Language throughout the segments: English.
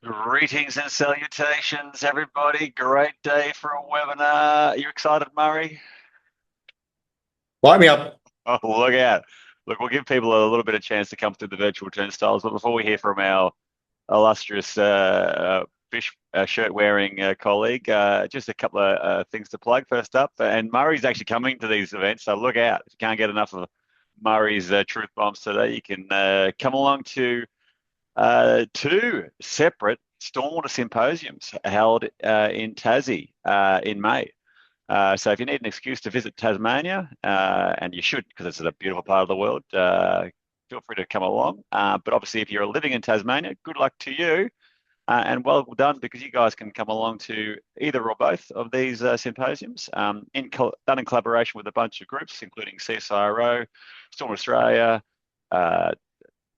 Greetings and salutations, everybody. Great day for a webinar. Are you excited, Murray? Light me up. Oh, look out. Look, we'll give people a little bit of chance to come through the virtual turnstiles. But before we hear from our illustrious fish shirt-wearing colleague, just a couple of things to plug first up. And Murray's actually coming to these events, so look out. If you can't get enough of Murray's truth bombs today, you can come along to two separate stormwater symposiums held in Tassie in May. So if you need an excuse to visit Tasmania, and you should because it's a beautiful part of the world, feel free to come along. But obviously, if you're living in Tasmania, good luck to you. And well done, because you guys can come along to either or both of these symposiums, done in collaboration with a bunch of groups, including CSIRO, Storm Australia,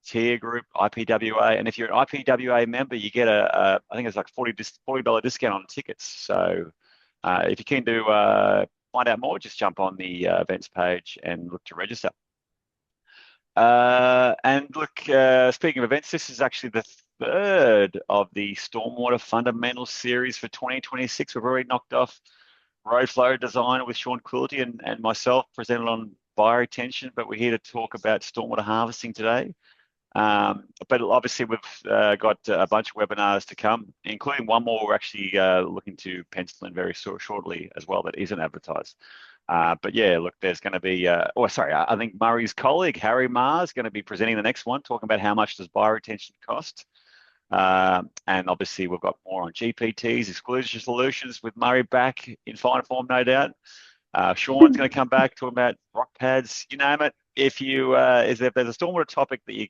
Tier Group, IPWA, and if you're an IPWA member, you get I think it's like $40 discount on tickets. So if you're keen to find out more, just jump on the events page and look to register. And look, speaking of events, this is actually the third of the Stormwater Fundamentals series for 2026. We've already knocked off road flow design with Sean Quilty and myself, presented on bioretention, but we're here to talk about stormwater harvesting today. But obviously we've got a bunch of webinars to come, including one more we're actually looking to pencil in very shortly as well that isn't advertised. But yeah, look, there's going to be, I think Murray's colleague, Harry Marr, is going to be presenting the next one, talking about how much does bioretention cost. And obviously we've got more on GPTs, exclusion solutions with Murray back in fine form, no doubt. Sean's going to come back talking about rock pads, you name it. If there's a stormwater topic that you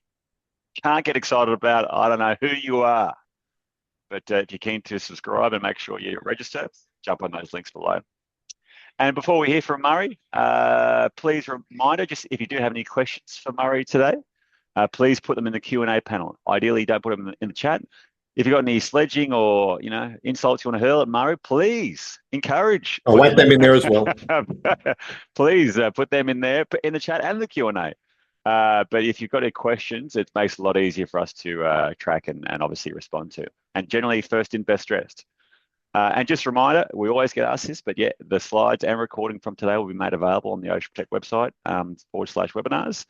can't get excited about, I don't know who you are. But if you're keen to subscribe and make sure you register, jump on those links below. And before we hear from Murray, please reminder, just if you do have any questions for Murray today, please put them in the Q&A panel. Ideally, don't put them in the chat. If you've got any sledging or insults you want to hurl at Murray, please encourage. I'll whack them in there as well. Please put them in there, in the chat and the Q&A. But if you've got any questions, it makes it a lot easier for us to track and obviously respond to. And generally, first in, best dressed. And just a reminder, we always get asked this, but yeah, the slides and recording from today will be made available on the Ocean Protect website, /webinars.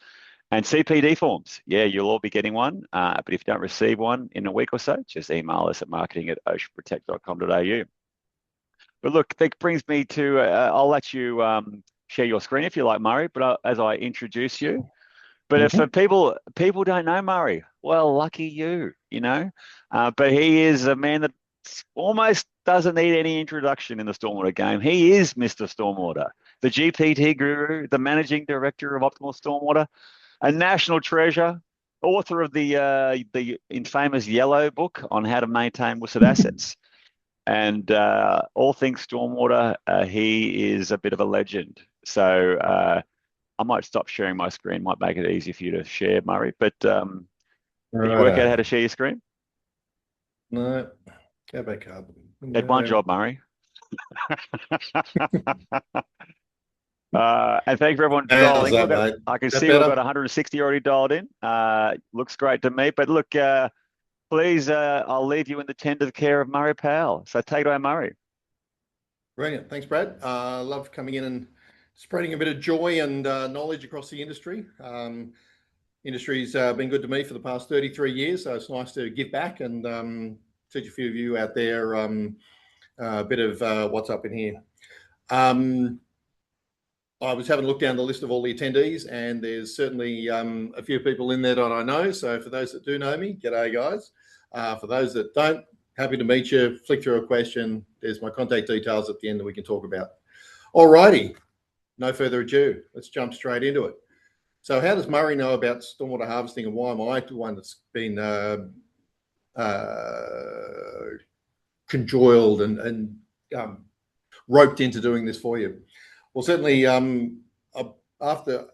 And CPD forms, yeah, you'll all be getting one. But if you don't receive one in a week or so, just email us at marketing@oceanprotect.com.au. But look, that brings me to, I'll let you share your screen if you like, Murray, but as I introduce you. But if people don't know Murray, well, lucky you, But he is a man that almost doesn't need any introduction in the stormwater game. He is Mr. Stormwater, the GPT guru, the managing director of Optimal Stormwater, a national treasure, author of the infamous Yellow book on how to maintain WSIT assets. And all things stormwater, he is a bit of a legend. So I might stop sharing my screen, might make it easy for you to share, Murray. But can you work out how to share your screen? No, go back up. Had one job, Murray. And thank you for everyone dialing in. I can see we've got 160 already dialed in. Looks great to me. But look, please, I'll leave you in the tender care of Murray Powell. So take it away, Murray. Brilliant. Thanks, Brad. Love coming in and spreading a bit of joy and knowledge across the industry. Industry's been good to me for the past 33 years, so it's nice to give back and teach a few of you out there a bit of what's up in here. I was having a look down the list of all the attendees, and there's certainly a few people in there that I know. So for those that do know me, g'day guys. For those that don't, happy to meet you. Flick through a question. There's my contact details at the end that we can talk about. Alrighty, no further ado. Let's jump straight into it. So how does Murray know about stormwater harvesting, and why am I the one that's been conjoiled and roped into doing this for you? Well, certainly after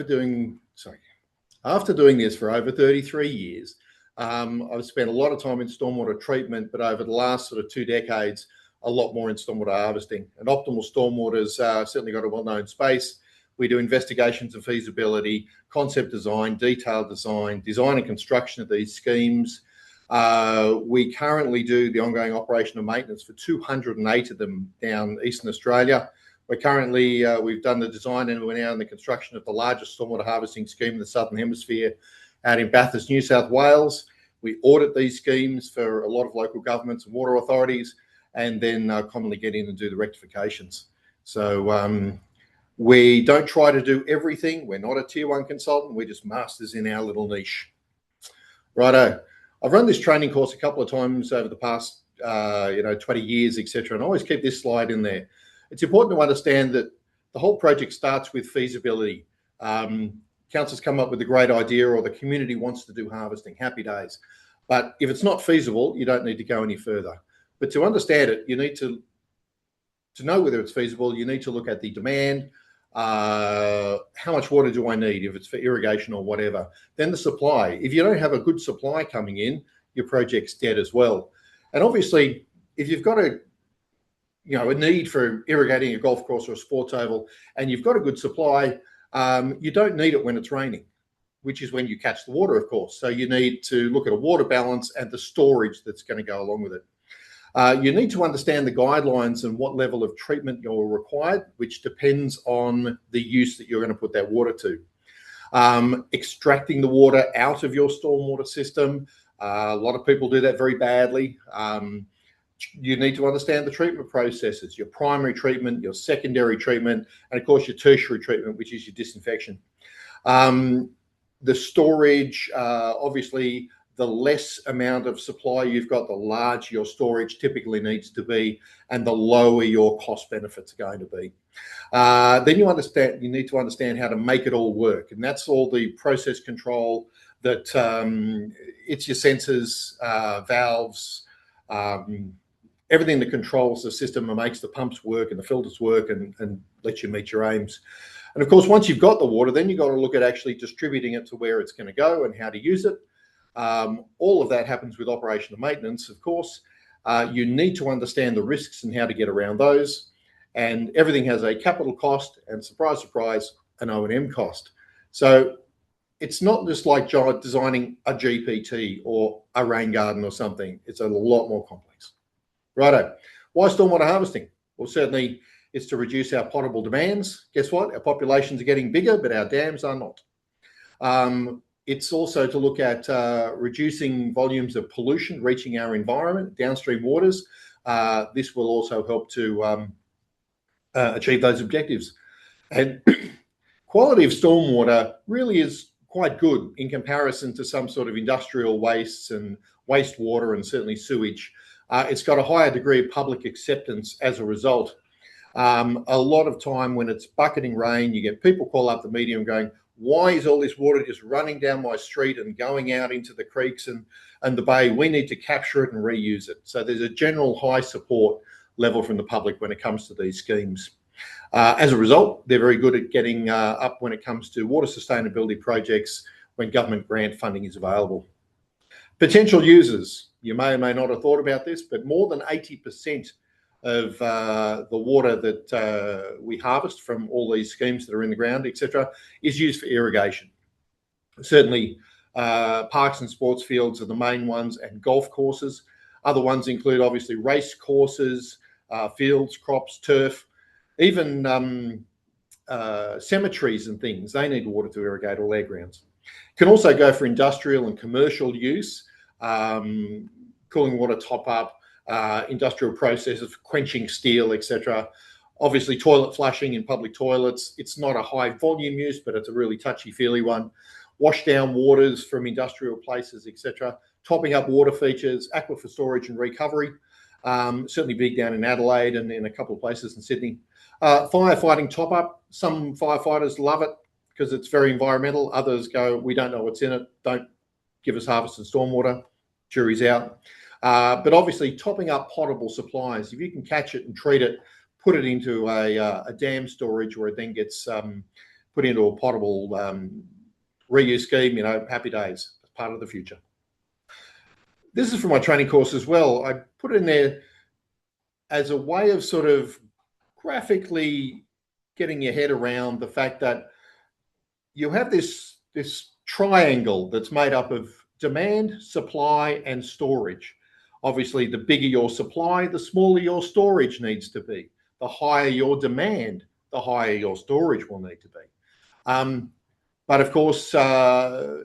doing this for over 33 years, I've spent a lot of time in stormwater treatment, but over the last sort of 2 decades, a lot more in stormwater harvesting. And optimal stormwater's certainly got a well-known space. We do investigations of feasibility, concept design, detailed design and construction of these schemes. We currently do the ongoing operation and maintenance for 208 of them down Eastern Australia. We're currently, we've done the design and we're now in the construction of the largest stormwater harvesting scheme in the Southern Hemisphere out in Bathurst, New South Wales. We audit these schemes for a lot of local governments and water authorities, and then commonly get in and do the rectifications. So we don't try to do everything. We're not a tier one consultant. We're just masters in our little niche. Righto. I've run this training course a couple of times over the past 20 years, etc. And I always keep this slide in there. It's important to understand that the whole project starts with feasibility. Council's come up with a great idea, or the community wants to do harvesting, happy days. But if it's not feasible, you don't need to go any further. But to understand it, you need to know whether it's feasible. You need to look at the demand, how much water do I need, if it's for irrigation or whatever. Then the supply. If you don't have a good supply coming in, your project's dead as well. And obviously, if you've got a need for irrigating a golf course or a sports oval, and you've got a good supply, you don't need it when it's raining, which is when you catch the water, of course. So you need to look at a water balance and the storage that's going to go along with it. You need to understand the guidelines and what level of treatment you're required, which depends on the use that you're going to put that water to. Extracting the water out of your stormwater system. A lot of people do that very badly. You need to understand the treatment processes, your primary treatment, your secondary treatment, and of course your tertiary treatment, which is your disinfection. The storage, obviously, the less amount of supply you've got, the larger your storage typically needs to be, and the lower your cost benefits are going to be. Then you need to understand how to make it all work, and that's all the process control. That it's your sensors, valves, everything that controls the system and makes the pumps work and the filters work and lets you meet your aims. And of course, once you've got the water, then you've got to look at actually distributing it to where it's going to go and how to use it. All of that happens with operation and maintenance, of course. You need to understand the risks and how to get around those. And everything has a capital cost and, surprise, surprise, an O&M cost. So it's not just like designing a GPT or a rain garden or something. It's a lot more complex. Righto. Why stormwater harvesting? Well, certainly it's to reduce our potable demands. Guess what? Our populations are getting bigger, but our dams are not. It's also to look at reducing volumes of pollution reaching our environment, downstream waters. This will also help to achieve those objectives. And quality of stormwater really is quite good in comparison to some sort of industrial wastes and wastewater and certainly sewage. It's got a higher degree of public acceptance as a result. A lot of time when it's bucketing rain, you get people call up the media and going, why is all this water just running down my street and going out into the creeks and the bay? We need to capture it and reuse it. So there's a general high support level from the public when it comes to these schemes. As a result, they're very good at getting up when it comes to water sustainability projects when government grant funding is available. Potential users. You may or may not have thought about this, but more than 80% of the water that we harvest from all these schemes that are in the ground, etc., is used for irrigation. Certainly, parks and sports fields are the main ones, and golf courses. Other ones include, obviously, race courses, fields, crops, turf, even cemeteries and things. They need water to irrigate all their grounds. Can also go for industrial and commercial use, cooling water top-up, industrial processes, quenching steel, etc. Obviously, toilet flushing in public toilets. It's not a high volume use, but it's a really touchy-feely one. Wash down waters from industrial places, etc. Topping up water features, aquifer storage and recovery. Certainly big down in Adelaide and in a couple of places in Sydney. Firefighting top-up. Some firefighters love it because it's very environmental. Others go, we don't know what's in it. Don't give us harvested stormwater. Jury's out. But obviously, topping up potable supplies. If you can catch it and treat it, put it into a dam storage where it then gets put into a potable reuse scheme, happy days. It's part of the future. This is from my training course as well. I put it in there as a way of sort of graphically getting your head around the fact that you have this triangle that's made up of demand, supply, and storage. Obviously, the bigger your supply, the smaller your storage needs to be. The higher your demand, the higher your storage will need to be. But of course,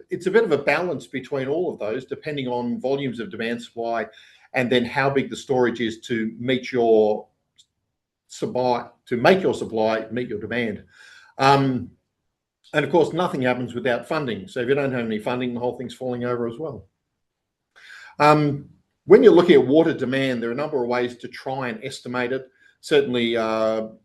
it's a bit of a balance between all of those, depending on volumes of demand, supply, and then how big the storage is to meet your supply, meet your demand. And of course, nothing happens without funding. So if you don't have any funding, the whole thing's falling over as well. When you're looking at water demand, there are a number of ways to try and estimate it. Certainly,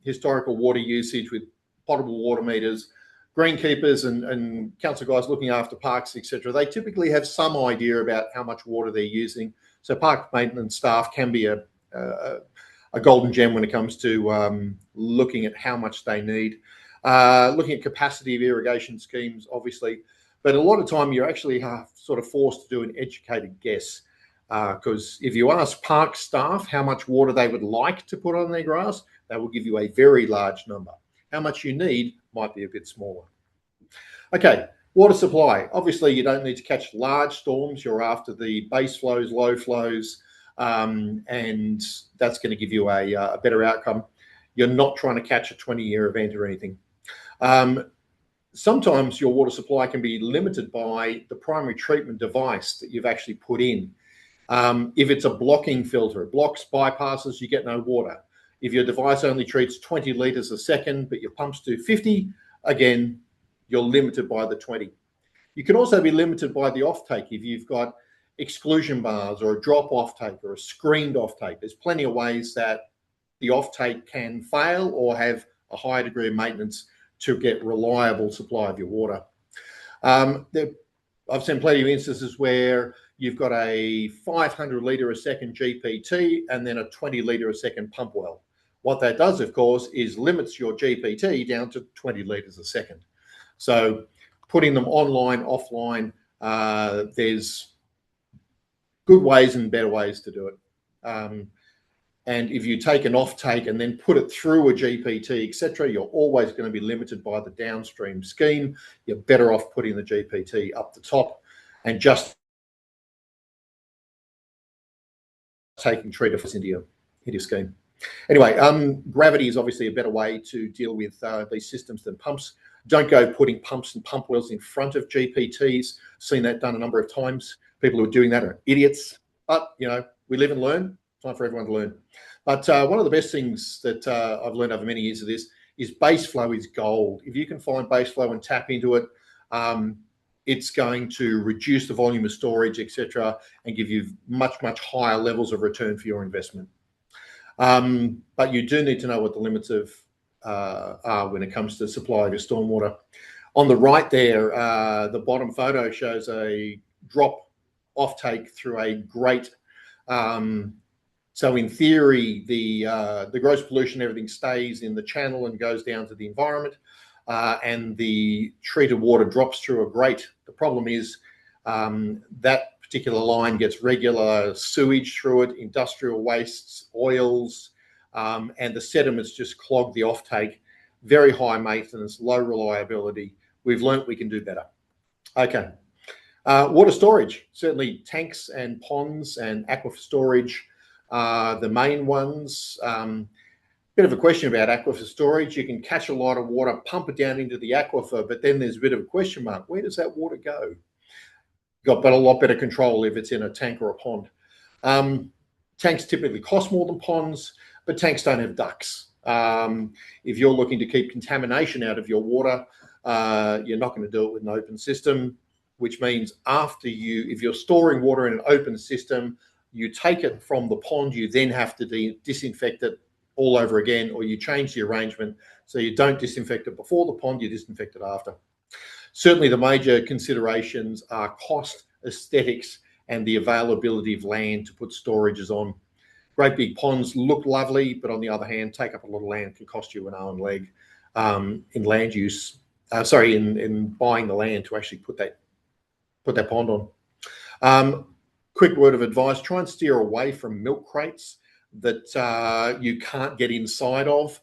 historical water usage with potable water meters, greenkeepers and council guys looking after parks, etc. They typically have some idea about how much water they're using. So park maintenance staff can be a golden gem when it comes to looking at how much they need. Looking at capacity of irrigation schemes, obviously, but a lot of time you're actually sort of forced to do an educated guess, because if you ask park staff how much water they would like to put on their grass, they will give you a very large number. How much you need might be a bit smaller. Okay, water supply. Obviously, you don't need to catch large storms. You're after the base flows, low flows, and that's going to give you a better outcome. You're not trying to catch a 20-year event or anything. Sometimes your water supply can be limited by the primary treatment device that you've actually put in. If it's a blocking filter, it blocks, bypasses, you get no water. If your device only treats 20 litres a second, but your pumps do 50, again, you're limited by the 20. You can also be limited by the offtake if you've got exclusion bars or a drop offtake or a screened offtake. There's plenty of ways that the offtake can fail or have a higher degree of maintenance to get reliable supply of your water. I've seen plenty of instances where you've got a 500 litre a second GPT and then a 20 litre a second pump well. What that does, of course, is limits your GPT down to 20 litres a second. So putting them online, offline, there's good ways and better ways to do it. And if you take an offtake and then put it through a GPT, etc., you're always going to be limited by the downstream scheme. You're better off putting the GPT up the top and just taking treater into your scheme. Anyway, gravity is obviously a better way to deal with these systems than pumps. Don't go putting pumps and pump wells in front of GPTs. Seen that done a number of times. People who are doing that are idiots. But, you know, we live and learn. Time for everyone to learn. But one of the best things that I've learned over many years of this is base flow is gold. If you can find base flow and tap into it, it's going to reduce the volume of storage, etc., and give you much, much higher levels of return for your investment. But you do need to know what the limits of are when it comes to the supply of your stormwater. On the right there, the bottom photo shows a drop offtake through a grate. So in theory, the gross pollution, everything stays in the channel and goes down to the environment, and the treated water drops through a grate. The problem is that particular line gets regular sewage through it, industrial wastes, oils, and the sediments just clog the offtake. Very high maintenance, low reliability. We've learnt we can do better. Okay. Water storage, certainly tanks and ponds and aquifer storage are the main ones. Bit of a question about aquifer storage. You can catch a lot of water, pump it down into the aquifer, but then there's a bit of a question mark. Where does that water go? Got a lot better control if it's in a tank or a pond. Tanks typically cost more than ponds, but tanks don't have ducts. If you're looking to keep contamination out of your water, you're not going to do it with an open system, which means if you're storing water in an open system, you take it from the pond, you then have to disinfect it all over again, or you change the arrangement so you don't disinfect it before the pond, you disinfect it after. Certainly the major considerations are cost, aesthetics, and the availability of land to put storages on. Great big ponds look lovely, but on the other hand, take up a lot of land can cost you an arm and leg in land use. In buying the land to actually put that pond on. Quick word of advice, try and steer away from milk crates that you can't get inside of.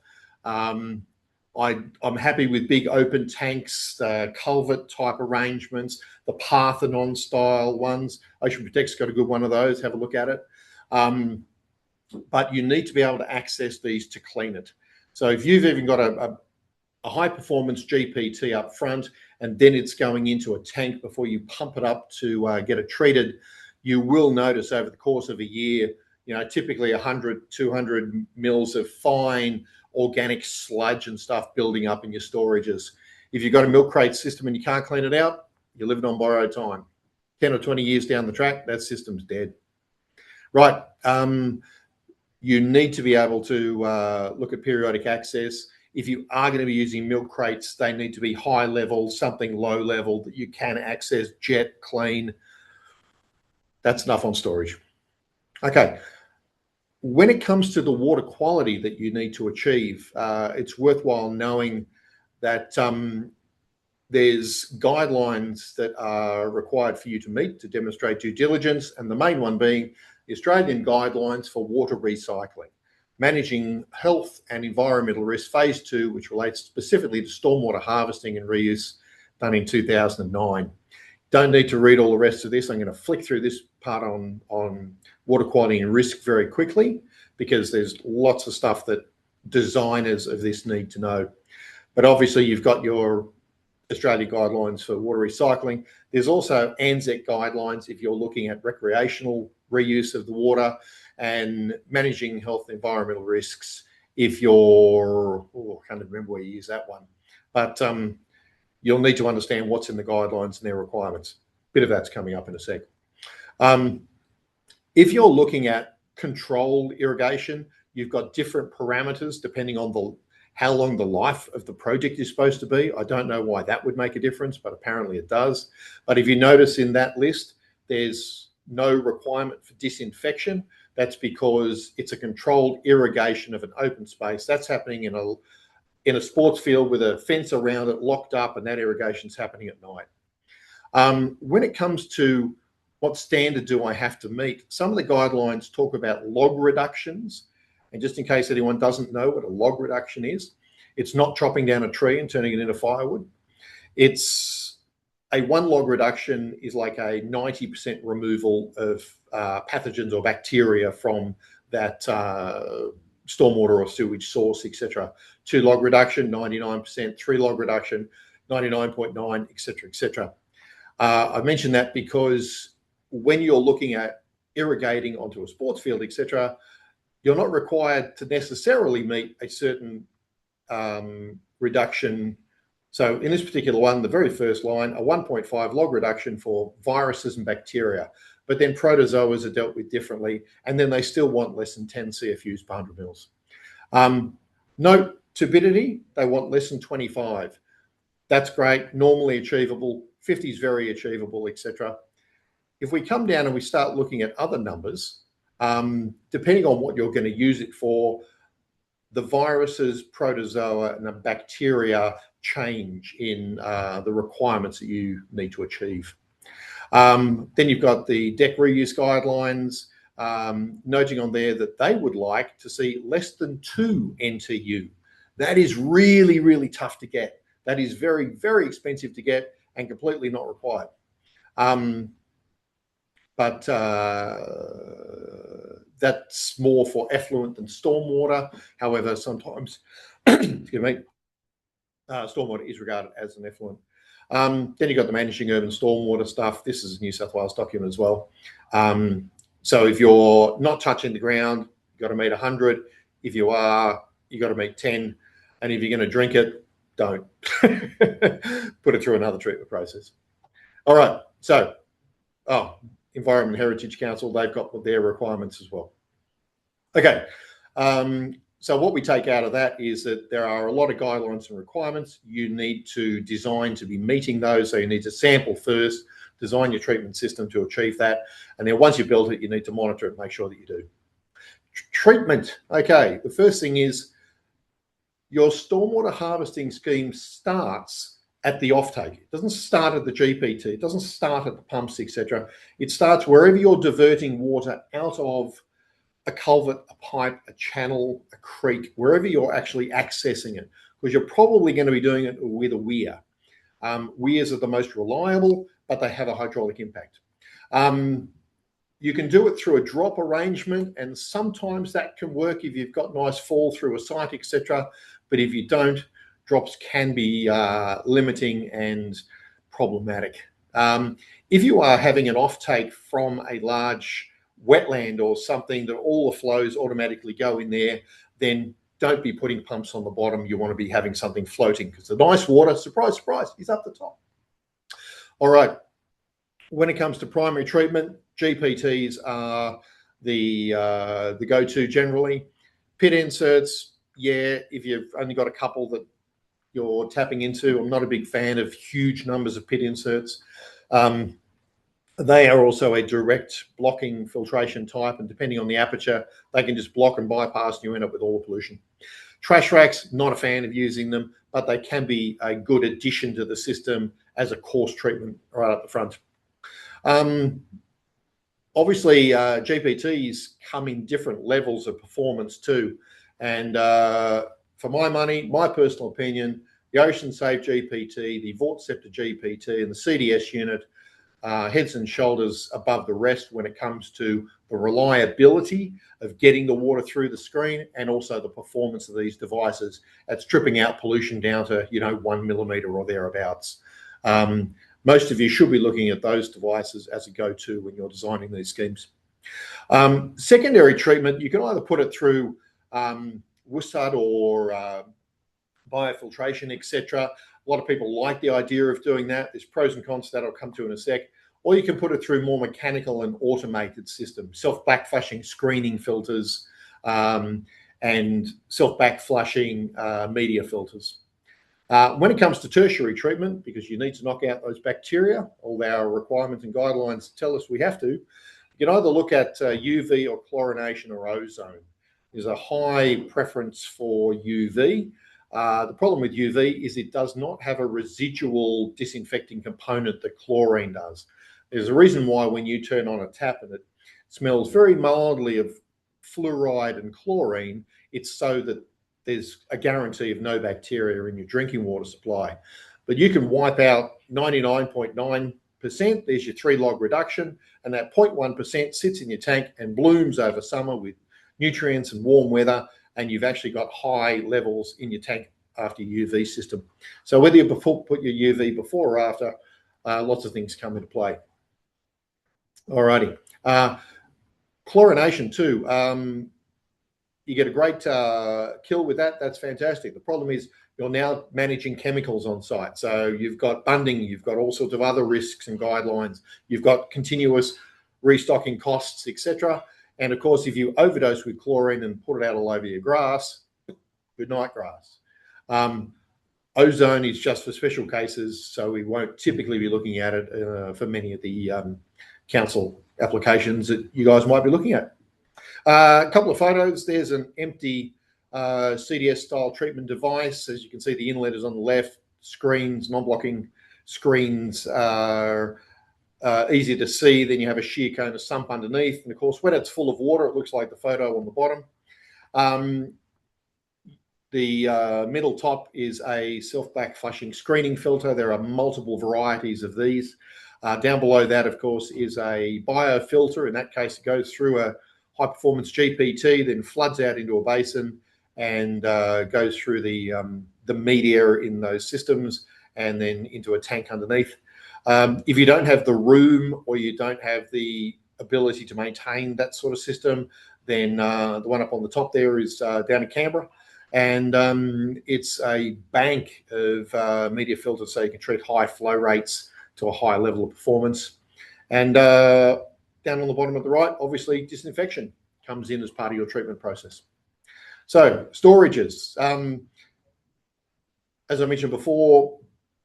I'm happy with big open tanks, culvert type arrangements, the Parthenon style ones. Ocean Protect's got a good one of those. Have a look at it. But you need to be able to access these to clean it. So if you've even got a high performance GPT up front, and then it's going into a tank before you pump it up to get it treated, you will notice over the course of a year, typically 100, 200 mils of fine organic sludge and stuff building up in your storages. If you've got a milk crate system and you can't clean it out, you're living on borrowed time. 10 or 20 years down the track, that system's dead. Right. You need to be able to look at periodic access. If you are going to be using milk crates, they need to be high level, something low level that you can access, jet, clean. That's enough on storage. Okay. When it comes to the water quality that you need to achieve, it's worthwhile knowing that there's guidelines that are required for you to meet to demonstrate due diligence, and the main one being the Australian Guidelines for Water Recycling, Managing Health and Environmental Risk Phase 2, which relates specifically to stormwater harvesting and reuse, done in 2009. Don't need to read all the rest of this. I'm going to flick through this part on water quality and risk very quickly, because there's lots of stuff that designers of this need to know. But obviously you've got your Australia Guidelines for Water Recycling. There's also ANZAC guidelines if you're looking at recreational reuse of the water, and managing health and environmental risks if you're, I can't remember where you use that one, but you'll need to understand what's in the guidelines and their requirements. Bit of that's coming up in a sec. If you're looking at controlled irrigation, you've got different parameters depending on how long the life of the project is supposed to be. I don't know why that would make a difference, but apparently it does. But if you notice in that list, there's no requirement for disinfection. That's because it's a controlled irrigation of an open space. That's happening in a sports field with a fence around it, locked up, and that irrigation's happening at night. When it comes to what standard do I have to meet, some of the guidelines talk about log reductions. And just in case anyone doesn't know what a log reduction is, it's not chopping down a tree and turning it into firewood. It's a one log reduction is like a 90% removal of pathogens or bacteria from that stormwater or sewage source, etc. 2 log reduction, 99%, 3 log reduction, 99.9, etc., etc. I mention that because when you're looking at irrigating onto a sports field, etc., you're not required to necessarily meet a certain reduction. So in this particular one, the very first line, a 1.5 log reduction for viruses and bacteria, but then protozoas are dealt with differently, and then they still want less than 10 CFUs per 100 mils. Note turbidity, they want less than 25. That's great, normally achievable, 50 is very achievable, etc. If we come down and we start looking at other numbers, depending on what you're going to use it for, the viruses, protozoa, and the bacteria change in the requirements that you need to achieve. Then you've got the deck reuse guidelines, noting on there that they would like to see less than 2 NTU. That is really, really tough to get. That is very, very expensive to get and completely not required. But that's more for effluent than stormwater. However, sometimes, excuse me, stormwater is regarded as an effluent. Then you've got the managing urban stormwater stuff. This is a New South Wales document as well. So if you're not touching the ground, you've got to meet 100. If you are, you've got to meet 10. And if you're going to drink it, don't. Put it through another treatment process. All right. So, Environment Heritage Council, they've got their requirements as well. Okay. So what we take out of that is that there are a lot of guidelines and requirements. You need to design to be meeting those. So you need to sample first, design your treatment system to achieve that. And then once you've built it, you need to monitor it and make sure that you do. Treatment. Okay. The first thing is your stormwater harvesting scheme starts at the offtake. It doesn't start at the GPT. It doesn't start at the pumps, etc. It starts wherever you're diverting water out of a culvert, a pipe, a channel, a creek, wherever you're actually accessing it. because you're probably going to be doing it with a weir. Weirs are the most reliable, but they have a hydraulic impact. You can do it through a drop arrangement, and sometimes that can work if you've got nice fall through a site, etc. But if you don't, drops can be limiting and problematic. If you are having an offtake from a large wetland or something that all the flows automatically go in there, then don't be putting pumps on the bottom. You want to be having something floating, because the nice water, surprise, surprise, is up the top. All right. When it comes to primary treatment, GPTs are the go-to generally. Pit inserts, yeah, if you've only got a couple that you're tapping into. I'm not a big fan of huge numbers of pit inserts. They are also a direct blocking filtration type, and depending on the aperture, they can just block and bypass, and you end up with all the pollution. Trash racks, not a fan of using them, but they can be a good addition to the system as a coarse treatment right up the front. Obviously, GPTs come in different levels of performance too. And for my money, my personal opinion, the Ocean Safe GPT, the Vortceptor GPT, and the CDS unit heads and shoulders above the rest when it comes to the reliability of getting the water through the screen, and also the performance of these devices at stripping out pollution down to 1 millimeter or thereabouts. Most of you should be looking at those devices as a go-to when you're designing these schemes. Secondary treatment, you can either put it through WSUD or biofiltration, etc. A lot of people like the idea of doing that. There's pros and cons to that I'll come to in a sec. Or you can put it through more mechanical and automated systems, self-backflushing screening filters, and self-backflushing media filters. When it comes to tertiary treatment, because you need to knock out those bacteria, all our requirements and guidelines tell us we have to, you can either look at UV or chlorination or ozone. There's a high preference for UV. The problem with UV is it does not have a residual disinfecting component that chlorine does. There's a reason why when you turn on a tap and it smells very mildly of fluoride and chlorine, it's so that there's a guarantee of no bacteria in your drinking water supply. But you can wipe out 99.9%, there's your 3 log reduction, and that 0.1% sits in your tank and blooms over summer with nutrients and warm weather, and you've actually got high levels in your tank after your UV system. So whether you put your UV before or after, lots of things come into play. Alrighty. Chlorination too. You get a great kill with that. That's fantastic. The problem is you're now managing chemicals on site. So you've got bunding, you've got all sorts of other risks and guidelines. You've got continuous restocking costs, etc. And of course, if you overdose with chlorine and put it out all over your grass, good night grass. Ozone is just for special cases, so we won't typically be looking at it for many of the council applications that you guys might be looking at. A couple of photos. There's an empty CDS style treatment device. As you can see, the inlet is on the left. Screens, non-blocking screens are easier to see. Then you have a shear cone, a sump underneath. And of course, when it's full of water, it looks like the photo on the bottom. The middle top is a self-backflushing screening filter. There are multiple varieties of these. Down below that, of course, is a biofilter. In that case, it goes through a high-performance GPT, then floods out into a basin and goes through the media in those systems and then into a tank underneath. If you don't have the room or you don't have the ability to maintain that sort of system, then the one up on the top there is down in Canberra. And it's a bank of media filters, so you can treat high flow rates to a high level of performance. And down on the bottom at the right, obviously disinfection comes in as part of your treatment process. So storages, as I mentioned before,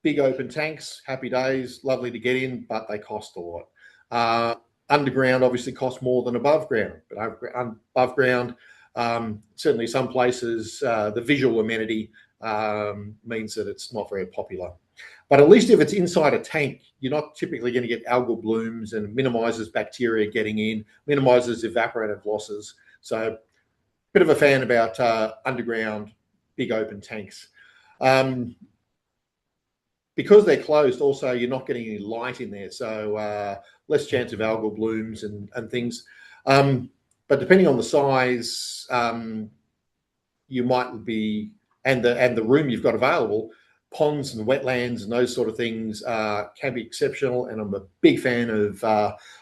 big open tanks, happy days, lovely to get in, but they cost a lot. Underground obviously costs more than above ground, but above ground, certainly some places, the visual amenity means that it's not very popular. But at least if it's inside a tank, you're not typically going to get algal blooms, and minimises bacteria getting in, minimises evaporative losses. So a bit of a fan about underground big open tanks. Because they're closed, also you're not getting any light in there, so less chance of algal blooms and things. But depending on the size, you might be, and the room you've got available, ponds and wetlands and those sort of things can be exceptional. And I'm a big fan of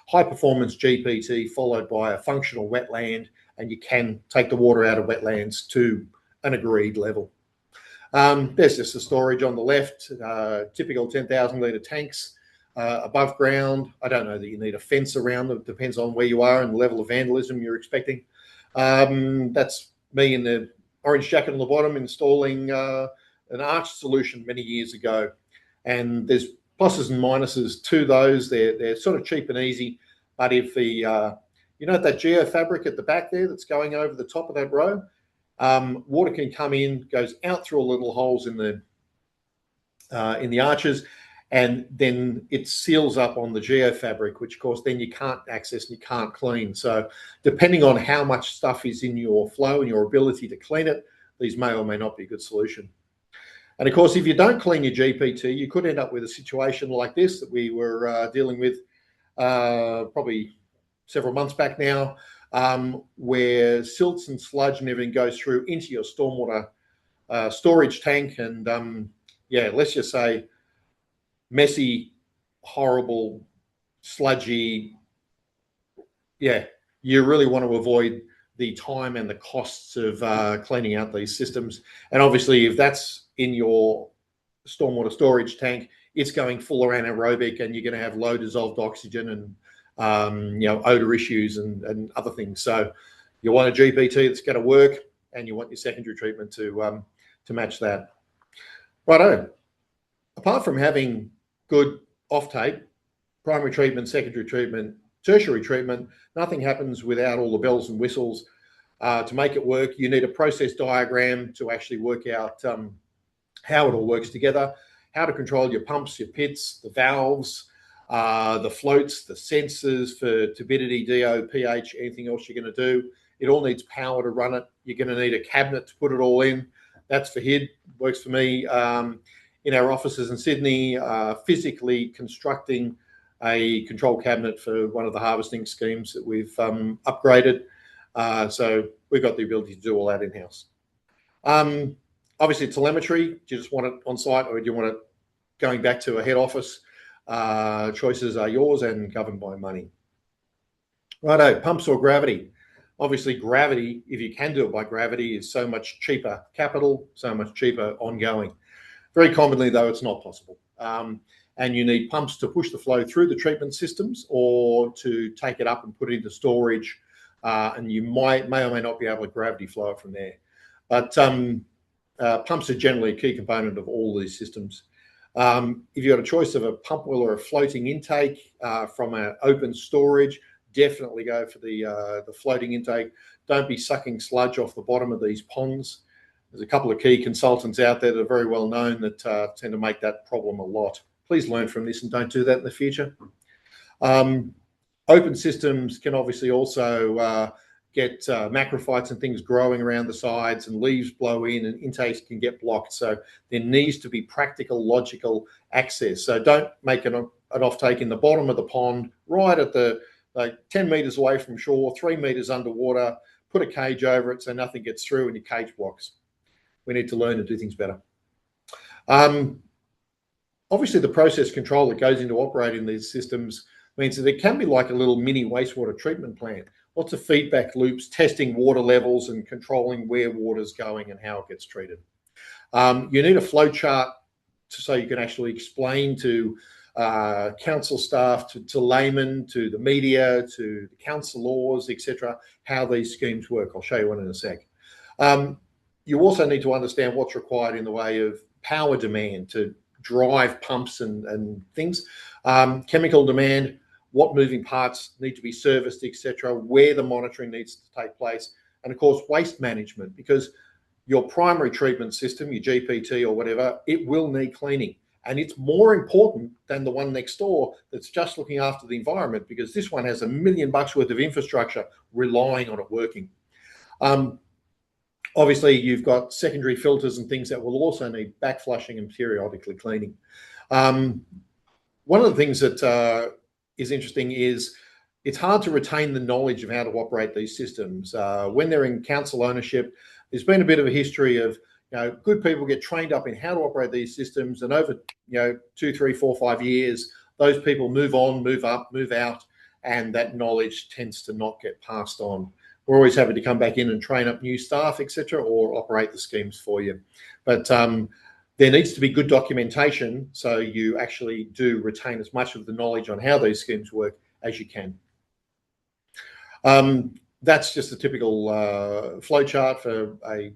high performance GPT followed by a functional wetland, and you can take the water out of wetlands to an agreed level. There's just the storage on the left, typical 10,000 litre tanks above ground. I don't know that you need a fence around them. It depends on where you are and the level of vandalism you're expecting. That's me in the orange jacket on the bottom installing an arch solution many years ago. And there's pluses and minuses to those. They're sort of cheap and easy. But if the, you know, that geofabric at the back there that's going over the top of that row, water can come in, goes out through all little holes in the arches, and then it seals up on the geofabric, which of course then you can't access and you can't clean. So depending on how much stuff is in your flow and your ability to clean it, these may or may not be a good solution. And of course, if you don't clean your GPT, you could end up with a situation like this that we were dealing with probably several months back now, where silts and sludge and everything goes through into your stormwater storage tank. And yeah, let's just say messy, horrible, sludgy. Yeah, you really want to avoid the time and the costs of cleaning out these systems. And obviously, if that's in your stormwater storage tank, it's going full around anaerobic, and you're going to have low dissolved oxygen and you know, odor issues and other things. So you want a GPT that's going to work, and you want your secondary treatment to match that. Righto. Apart from having good offtake, primary treatment, secondary treatment, tertiary treatment, nothing happens without all the bells and whistles. To make it work, you need a process diagram to actually work out how it all works together, how to control your pumps, your pits, the valves, the floats, the sensors for turbidity, DO, pH, anything else you're going to do. It all needs power to run it. You're going to need a cabinet to put it all in. That's for HID, works for me. In our offices in Sydney, physically constructing a control cabinet for one of the harvesting schemes that we've upgraded. So we've got the ability to do all that in-house. Obviously, telemetry, do you just want it on site, or do you want it going back to a head office? Choices are yours and governed by money. Righto, pumps or gravity. Obviously, gravity, if you can do it by gravity, is so much cheaper capital, so much cheaper ongoing. Very commonly, though, it's not possible. And you need pumps to push the flow through the treatment systems or to take it up and put it into storage. And you may or may not be able to gravity flow it from there. But pumps are generally a key component of all these systems. If you've got a choice of a pump well or a floating intake from an open storage, definitely go for the floating intake. Don't be sucking sludge off the bottom of these ponds. There's a couple of key consultants out there that are very well known that tend to make that problem a lot. Please learn from this and don't do that in the future. Open systems can obviously also get macrophytes and things growing around the sides, and leaves blow in and intakes can get blocked. So there needs to be practical, logical access. So don't make an offtake in the bottom of the pond, right at the 10 meters away from shore, 3 meters underwater, put a cage over it so nothing gets through and your cage blocks. We need to learn to do things better. Obviously, the process control that goes into operating these systems means that it can be like a little mini wastewater treatment plant. Lots of feedback loops, testing water levels and controlling where water's going and how it gets treated. You need a flow chart so you can actually explain to council staff, to laymen, to the media, to the councillors, etc., how these schemes work. I'll show you one in a sec. You also need to understand what's required in the way of power demand to drive pumps and things, chemical demand, what moving parts need to be serviced, etc., where the monitoring needs to take place, and of course waste management, because your primary treatment system, your GPT or whatever, it will need cleaning, and it's more important than the one next door that's just looking after the environment, because this one has $1 million worth of infrastructure relying on it working. Obviously, you've got secondary filters and things that will also need backflushing and periodically cleaning. One of the things that is interesting is it's hard to retain the knowledge of how to operate these systems. When they're in council ownership, there's been a bit of a history of, good people get trained up in how to operate these systems, and over 2, 3, 4, 5 years, those people move on, move up, move out, and that knowledge tends to not get passed on. We're always happy to come back in and train up new staff, etc., or operate the schemes for you. But there needs to be good documentation so you actually do retain as much of the knowledge on how these schemes work as you can. That's just a typical flow chart for a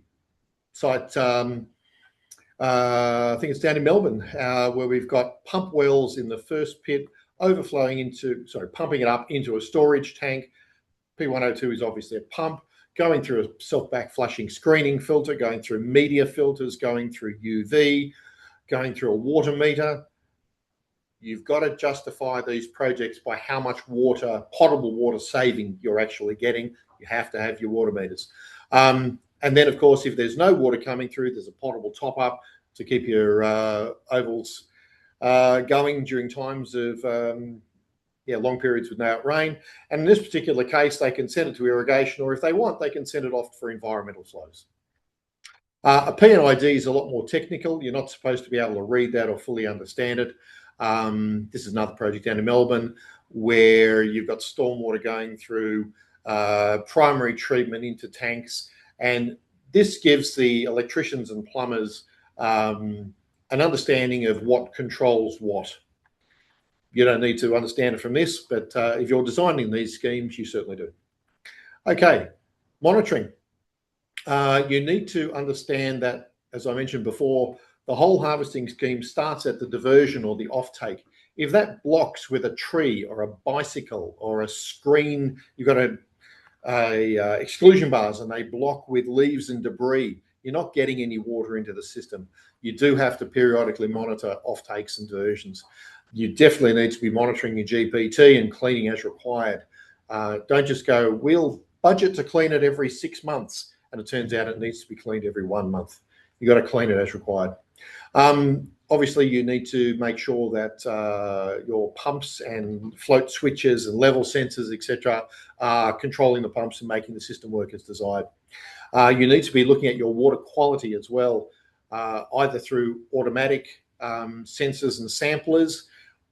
site. I think it's down in Melbourne, where we've got pump wells in the first pit pumping it up into a storage tank. P102 is obviously a pump, going through a self-back flushing screening filter, going through media filters, going through UV, going through a water meter. You've got to justify these projects by how much water, potable water saving you're actually getting. You have to have your water meters. And then, of course, if there's no water coming through, there's a potable top-up to keep your ovals going during times of long periods with no rain. And in this particular case, they can send it to irrigation, or if they want, they can send it off for environmental flows. A P&ID is a lot more technical. You're not supposed to be able to read that or fully understand it. This is another project down in Melbourne where you've got stormwater going through primary treatment into tanks. And this gives the electricians and plumbers an understanding of what controls what. You don't need to understand it from this, but if you're designing these schemes, you certainly do. Okay, monitoring. You need to understand that, as I mentioned before, the whole harvesting scheme starts at the diversion or the offtake. If that blocks with a tree or a bicycle or a screen, you've got exclusion bars and they block with leaves and debris, you're not getting any water into the system. You do have to periodically monitor offtakes and diversions. You definitely need to be monitoring your GPT and cleaning as required. Don't just go, we'll budget to clean it every 6 months, and it turns out it needs to be cleaned every 1 month. You've got to clean it as required. Obviously, you need to make sure that your pumps and float switches and level sensors, etc., are controlling the pumps and making the system work as desired. You need to be looking at your water quality as well, either through automatic sensors and samplers.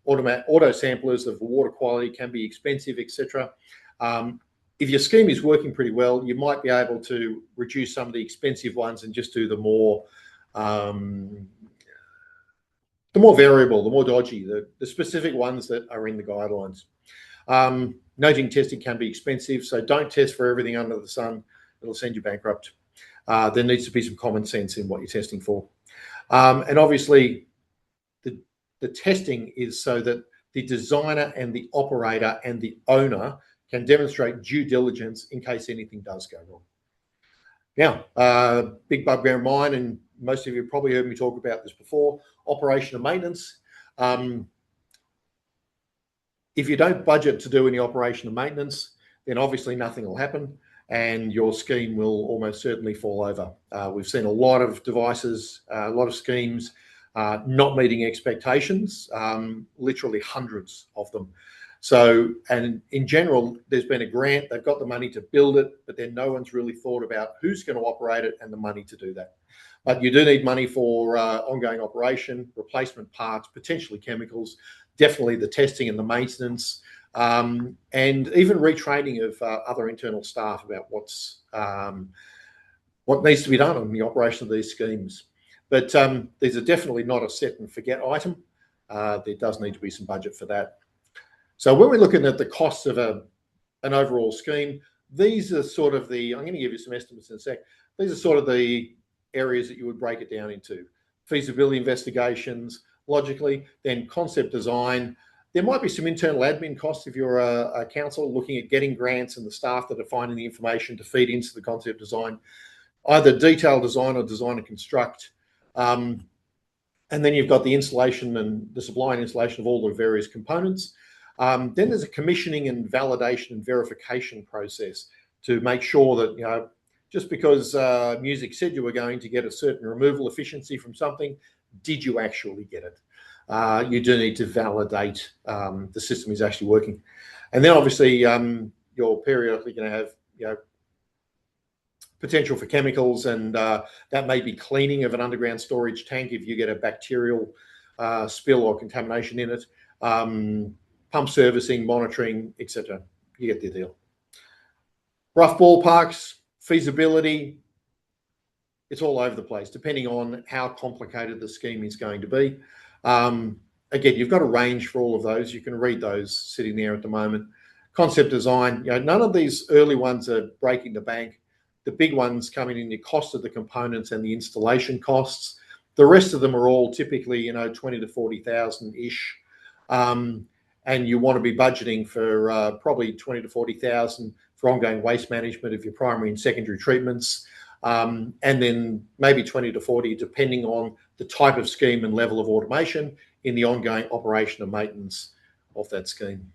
Auto samplers of water quality can be expensive, etc. If your scheme is working pretty well, you might be able to reduce some of the expensive ones and just do the more variable, the more dodgy, the specific ones that are in the guidelines. Noting testing can be expensive, so don't test for everything under the sun. It'll send you bankrupt. There needs to be some common sense in what you're testing for. And obviously, the testing is so that the designer and the operator and the owner can demonstrate due diligence in case anything does go wrong. Now, big bugbear of mine, and most of you have probably heard me talk about this before, operation and maintenance. If you don't budget to do any operation and maintenance, then obviously nothing will happen and your scheme will almost certainly fall over. We've seen a lot of devices, a lot of schemes not meeting expectations, literally hundreds of them. So, and in general, there's been a grant, they've got the money to build it, but then no one's really thought about who's going to operate it and the money to do that. But you do need money for ongoing operation, replacement parts, potentially chemicals, definitely the testing and the maintenance, and even retraining of other internal staff about what needs to be done on the operation of these schemes. But these are definitely not a set and forget item. There does need to be some budget for that. So when we're looking at the costs of an overall scheme, these are sort of I'm going to give you some estimates in a sec. These are sort of the areas that you would break it down into. Feasibility investigations, logically, then concept design. There might be some internal admin costs if you're a council looking at getting grants and the staff that are finding the information to feed into the concept design, either detailed design or design and construct. And then you've got the installation and the supply and installation of all the various components. Then there's a commissioning and validation and verification process to make sure that Just because music said you were going to get a certain removal efficiency from something, did you actually get it? You do need to validate the system is actually working. And then obviously you're periodically going to have potential for chemicals, and that may be cleaning of an underground storage tank if you get a bacterial spill or contamination in it, pump servicing, monitoring, etc. You get the deal. Rough ballparks, feasibility, it's all over the place, depending on how complicated the scheme is going to be. Again, you've got a range for all of those. You can read those sitting there at the moment. Concept design, none of these early ones are breaking the bank. The big ones coming in the cost of the components and the installation costs. The rest of them are all typically, 20 to 40,000 ish. And you want to be budgeting for probably 20 to 40,000 for ongoing waste management of your primary and secondary treatments. And then maybe 20 to 40, depending on the type of scheme and level of automation in the ongoing operation and maintenance of that scheme.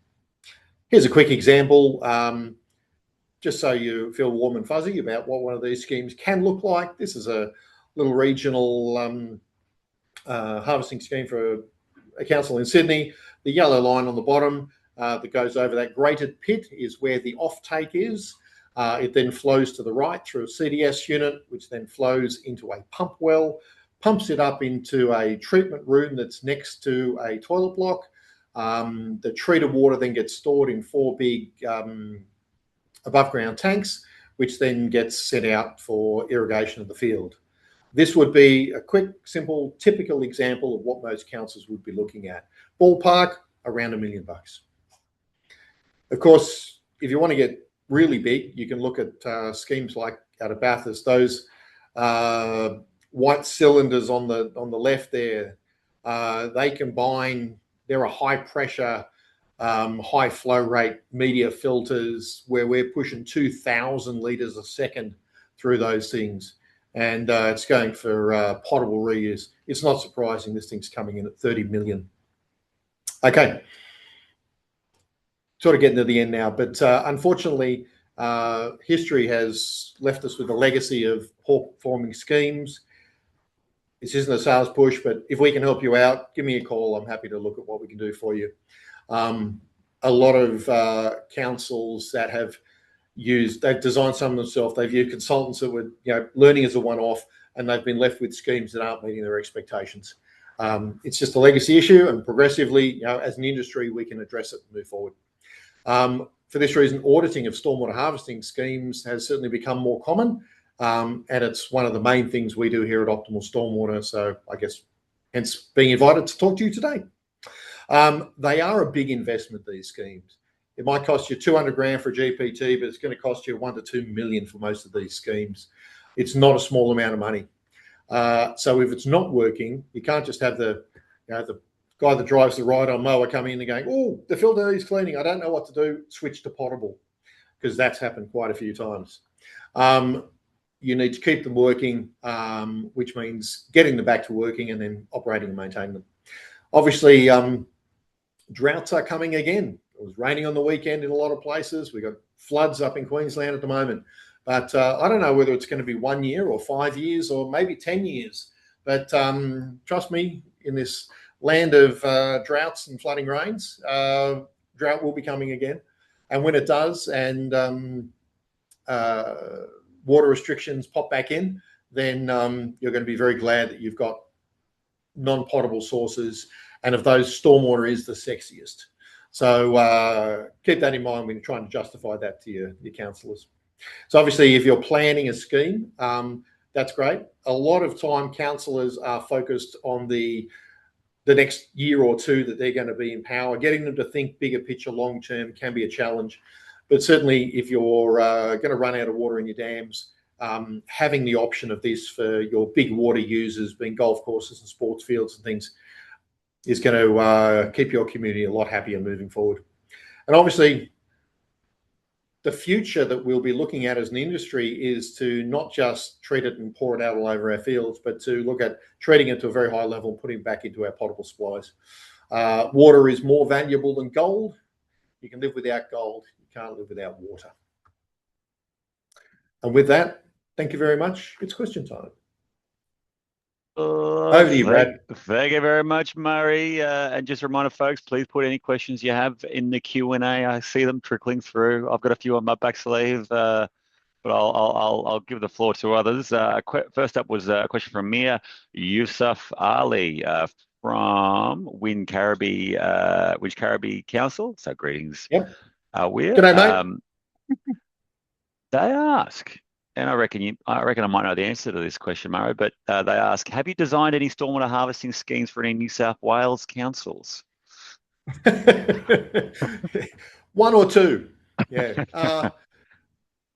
Here's a quick example, just so you feel warm and fuzzy about what one of these schemes can look like. This is a little regional harvesting scheme for a council in Sydney. The yellow line on the bottom that goes over that graded pit is where the offtake is. It then flows to the right through a CDS unit, which then flows into a pump well, pumps it up into a treatment room that's next to a toilet block. The treated water then gets stored in 4 big above ground tanks, which then gets sent out for irrigation of the field. This would be a quick, simple, typical example of what most councils would be looking at. Ballpark, around $1 million. Of course, if you want to get really big, you can look at schemes like out of Bathurst. Those white cylinders on the left there, they combine. They're a high pressure, high flow rate media filters where we're pushing 2,000 litres a second through those things. And it's going for potable reuse. It's not surprising this thing's coming in at 30 million. Okay, sort of getting to the end now, but unfortunately, history has left us with a legacy of poor performing schemes. This isn't a sales push, but if we can help you out, give me a call. I'm happy to look at what we can do for you. A lot of councils that they've designed some themselves. They've used consultants that were, learning as a one-off, and they've been left with schemes that aren't meeting their expectations. It's just a legacy issue, and progressively, as an industry, we can address it and move forward. For this reason, auditing of stormwater harvesting schemes has certainly become more common, and it's one of the main things we do here at Optimal Stormwater. So I guess hence being invited to talk to you today. They are a big investment, these schemes. It might cost you 200 grand for a GPT, but it's going to cost you 1 to 2 million for most of these schemes. It's not a small amount of money. So if it's not working, you can't just have the guy that drives the ride-on mower coming in and going, oh, the filter is cleaning, I don't know what to do, switch to potable, because that's happened quite a few times. You need to keep them working, which means getting them back to working and then operating and maintaining them. Obviously, droughts are coming again. It was raining on the weekend in a lot of places. We've got floods up in Queensland at the moment. But I don't know whether it's going to be 1 year or 5 years or maybe 10 years. But trust me, in this land of droughts and flooding rains, drought will be coming again. And when it does and water restrictions pop back in, then you're going to be very glad that you've got non-potable sources. And of those, stormwater is the sexiest. So keep that in mind when you're trying to justify that to your councillors. So obviously, if you're planning a scheme, that's great. A lot of time, councillors are focused on the next year or two that they're going to be in power. Getting them to think bigger picture, long term, can be a challenge. But certainly, if you're going to run out of water in your dams, having the option of this for your big water users, being golf courses and sports fields and things, is going to keep your community a lot happier moving forward. And obviously, the future that we'll be looking at as an industry is to not just treat it and pour it out all over our fields, but to look at treating it to a very high level and putting it back into our potable supplies. Water is more valuable than gold. You can live without gold. You can't live without water. And with that, Thank you very much. It's question time. Oh, Over to you, Brad. thank you very much, Murray. And just a reminder, folks, please put any questions you have in the Q&A. I see them trickling through. I've got a few on my back sleeve, but I'll give the floor to others. First up was a question from Mia Yusuf Ali from Winch Caribbean Council. So greetings, Yep. Weir. G'day, mate. They ask, and I reckon I might know the answer to this question, Murray, but they ask, have you designed any stormwater harvesting schemes for any New South Wales councils? One or two. Yeah.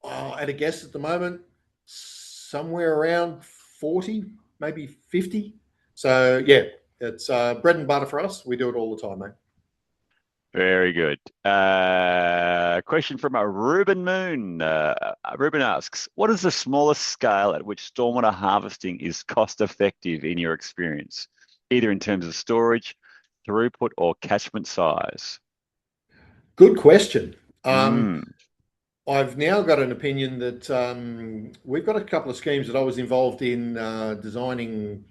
At a guess at the moment, somewhere around 40, maybe 50. So, yeah, it's bread and butter for us. We do it all the time, mate. Very good. Question from a Ruben Moon. Ruben asks, what is the smallest scale at which stormwater harvesting is cost effective in your experience, either in terms of storage, throughput, or catchment size? Good question. Mm. I've now got an opinion that we've got a couple of schemes that I was involved in designing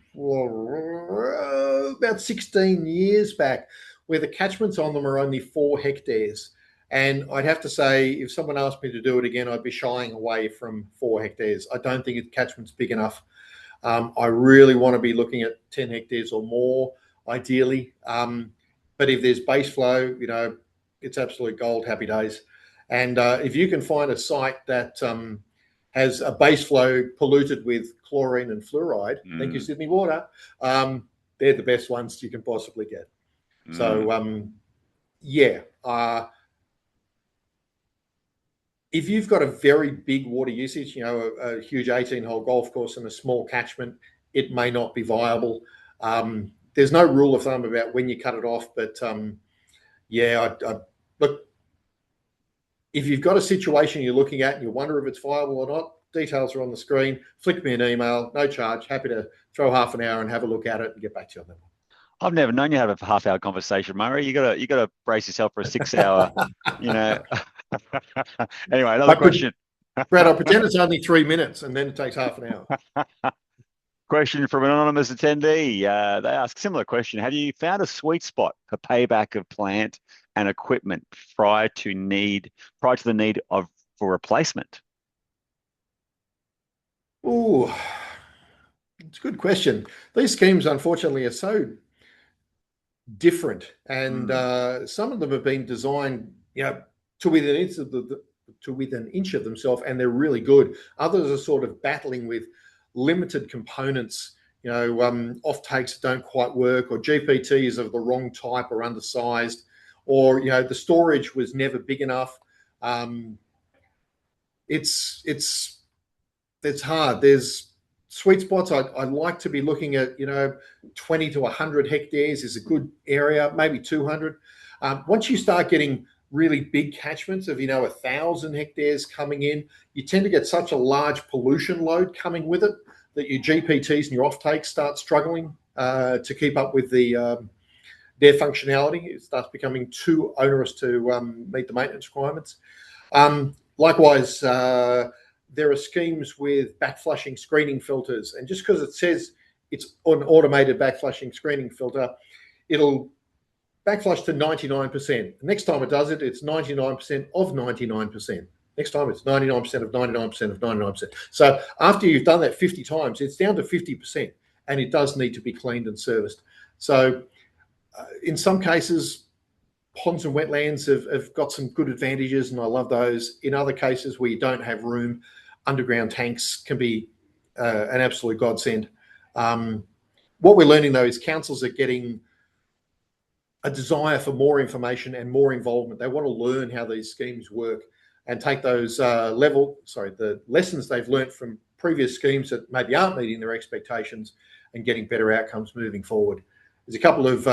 about 16 years back, where the catchments on them are only 4 hectares. And I'd have to say, if someone asked me to do it again, I'd be shying away from 4 hectares. I don't think the catchment's big enough. I really want to be looking at 10 hectares or more, ideally. But if there's base flow, it's absolute gold, happy days. And if you can find a site that has a base flow polluted with chlorine and fluoride, thank you, Sydney Water, they're the best ones you can possibly get. So, yeah. If you've got a very big water usage, a huge 18-hole golf course and a small catchment, it may not be viable. There's no rule of thumb about when you cut it off, but yeah, look, if you've got a situation you're looking at and you wonder if it's viable or not, details are on the screen. Flick me an email, no charge. Happy to throw half an hour and have a look at it and get back to you on that one. I've never known you have a half-hour conversation, Murray. You gotta brace yourself for a 6-hour. Anyway, another question. Brad, I'll pretend it's only 3 minutes and then it takes half an hour. Question from an anonymous attendee. They ask similar question. Have you found a sweet spot for payback of plant and equipment prior to the need for replacement? Oh, it's a good question. These schemes, unfortunately, are so different, and some of them have been designed, to within an inch of themselves, and they're really good. Others are sort of battling with limited components. Offtakes don't quite work, or GPTs of the wrong type or undersized, or the storage was never big enough. It's hard. There's sweet spots. I'd like to be looking at 20 to 100 hectares is a good area, maybe 200. Once you start getting really big catchments of 1,000 hectares coming in, you tend to get such a large pollution load coming with it that your GPTs and your offtakes start struggling to keep up with their functionality. It starts becoming too onerous to meet the maintenance requirements. Likewise, there are schemes with backflushing screening filters, and just because it says it's an automated backflushing screening filter, it'll backflush to 99%. The next time it does it, it's 99% of 99%. Next time it's 99% of 99% of 99%. So after you've done that 50 times, it's down to 50%, and it does need to be cleaned and serviced. So in some cases, ponds and wetlands have got some good advantages, and I love those. In other cases where you don't have room, underground tanks can be an absolute godsend. What we're learning, though, is councils are getting a desire for more information and more involvement. They want to learn how these schemes work and take those the lessons they've learned from previous schemes that maybe aren't meeting their expectations and getting better outcomes moving forward. There's a couple of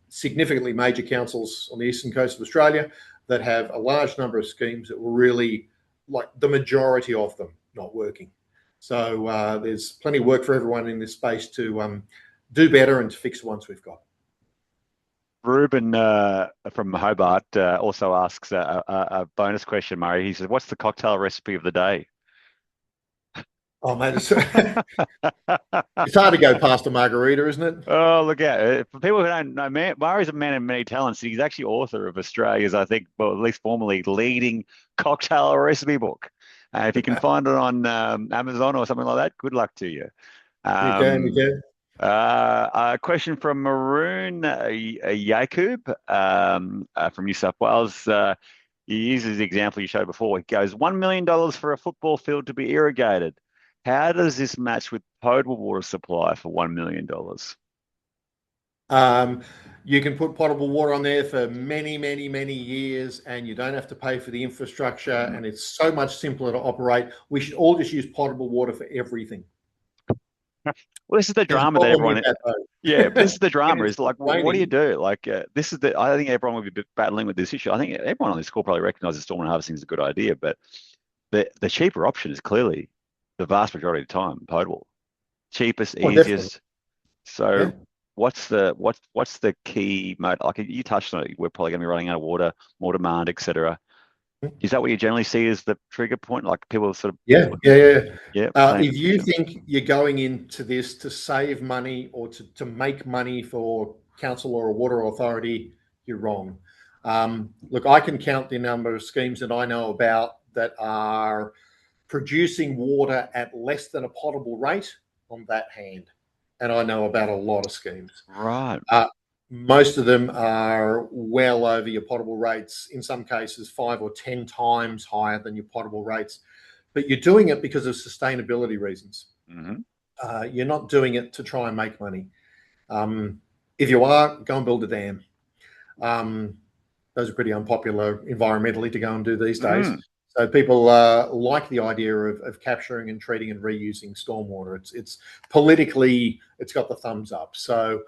significantly major councils on the eastern coast of Australia that have a large number of schemes that were really, like the majority of them, not working. So there's plenty of work for everyone in this space to do better and to fix the ones we've got. Ruben from Hobart also asks a bonus question, Murray. He says, what's the cocktail recipe of the day? Oh, mate, it's hard to go past a margarita, isn't it? Oh, look out. For people who don't know, Murray's a man of many talents. He's actually author of Australia's, I think, well, at least formerly, leading cocktail recipe book. If you can find it on Amazon or something like that, good luck to you. You can, you Um, can. a question from Maroon Yakub from New South Wales. He uses the example you showed before. He goes, $1 million for a football field to be irrigated. How does this match with potable water supply for $1 million? Um, you can put potable water on there for many, many, many years, and you don't have to pay for the infrastructure, and it's so much simpler to operate. We should all just use potable water for everything. Well, this is the There's a drama that problem with everyone, that, though. yeah, this is the When drama it's is like, what do you raining, do? Like, this is the, I think everyone would be battling with this issue. I think everyone on this call probably recognizes stormwater harvesting is a good idea, but the cheaper option is clearly the vast majority of the time potable, cheapest, oh, definitely, easiest. So yeah. what's the key mode? Like you touched on it, we're probably going to be running out of water, more demand, etc. Is that what you generally see as the trigger point? Like people sort of Yeah, yeah, yeah. yeah, playing for If the you future. think you're going into this to save money or to make money for council or a water authority, you're wrong. Look, I can count the number of schemes that I know about that are producing water at less than a potable rate on that hand. And I know about a lot of schemes. Right. Uh, Most of them are well over your potable rates, in some cases 5 or 10 times higher than your potable rates. But you're doing it because of sustainability reasons. Hmm. You're not doing it to try and make money. If you are, go and build a dam. Those are pretty unpopular environmentally to go and do these days. Mm. So people like the idea of capturing and treating and reusing stormwater. It's politically, it's got the thumbs up. So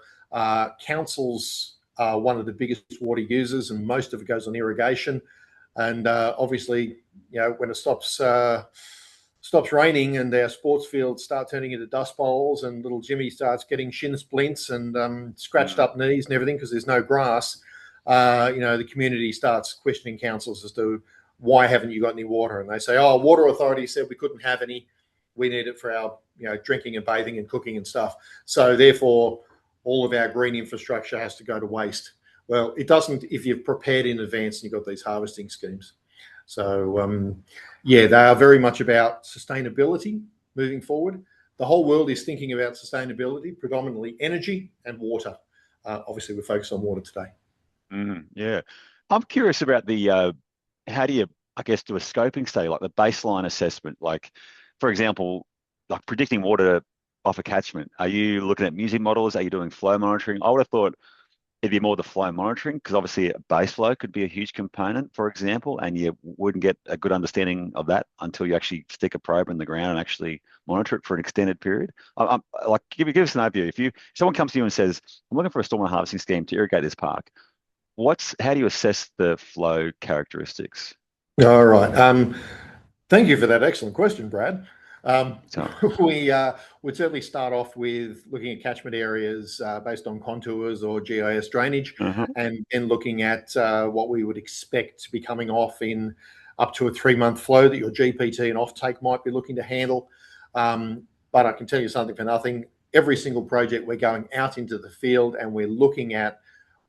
councils are one of the biggest water users, and most of it goes on irrigation. And obviously, when it stops raining and our sports fields start turning into dust bowls, and little Jimmy starts getting shin splints and scratched Mm. up knees and everything because there's no grass, the community starts questioning councils as to why haven't you got any water? And they say, oh, water authority said we couldn't have any. We need it for our drinking and bathing and cooking and stuff. So therefore, all of our green infrastructure has to go to waste. Well, it doesn't if you've prepared in advance and you've got these harvesting schemes. So, they are very much about sustainability moving forward. The whole world is thinking about sustainability, predominantly energy and water. Obviously, we're focused on water today. Yeah. I'm curious about the how do you, I guess, do a scoping study, like the baseline assessment? Like, for example, like predicting water off a catchment. Are you looking at music models? Are you doing flow monitoring? I would have thought it'd be more the flow monitoring because obviously base flow could be a huge component, for example, and you wouldn't get a good understanding of that until you actually stick a probe in the ground and actually monitor it for an extended period. I'm like, give us an overview. If someone comes to you and says, "I'm looking for a stormwater harvesting scheme to irrigate this park," how do you assess the flow characteristics? All right. Thank you for that excellent question, Brad. So, We would certainly start off with looking at catchment areas based on contours or GIS drainage, uh-huh. and then looking at what we would expect to be coming off in up to a 3-month flow that your GPT and offtake might be looking to handle. But I can tell you something for nothing. Every single project, we're going out into the field and we're looking at